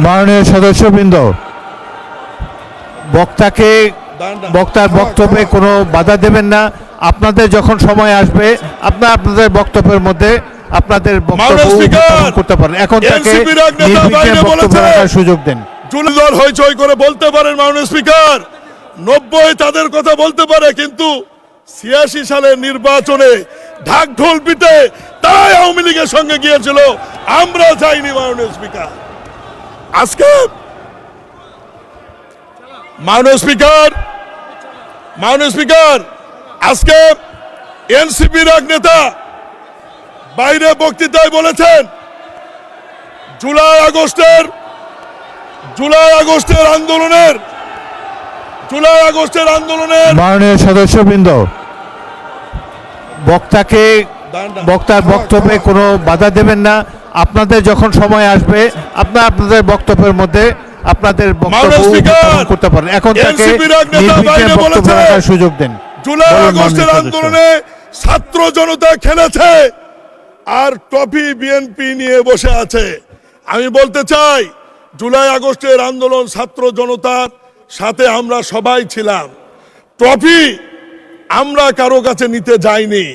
মাননীয় সদস্যবৃন্দ, বক্তার বক্তব্যে কোনো বাধা দেবেন না। আপনাদের যখন সময় আসবে আপনাদের বক্তব্যের মধ্যে আপনাদের বক্তব্য উপস্থাপন করতে পারেন। এখন তাকে নির্বিঘ্নে বক্তব্য রাখার সুযোগ দেন। জুলিদল হইচই করে বলতে পারেন মাননীয় স্পিকার, 90 তাদের কথা বলতে পারে, কিন্তু 86 সালের নির্বাচনে ঢাক ঢোল পিটে তারাই আওয়ামী লীগের সঙ্গে গিয়েছিল, আমরা যাইনি মাননীয় স্পিকার। আজকে মাননীয় স্পিকার আজকে এনসিপির এক নেতা বাইরে বক্তৃতায় বলেছেন জুলাই আগস্টের আন্দোলনের মাননীয় সদস্যবৃন্দ, বক্তার বক্তব্যে কোনো বাধা দেবেন না। আপনাদের যখন সময় আসবে আপনাদের বক্তব্যের মধ্যে আপনাদের বক্তব্য উপস্থাপন করতে পারেন। এখন তাকে নির্বিঘ্নে বক্তব্য রাখার সুযোগ দেন। জুলাই আগস্টের আন্দোলনে ছাত্র জনতা খেলেছে আর ট্রফি বিএনপি নিয়ে বসে আছে। আমি বলতে চাই, জুলাই আগস্টের আন্দোলন ছাত্র জনতার সাথে আমরা সবাই ছিলাম। ট্রফি আমরা কারো কাছে নিতে যাইনি।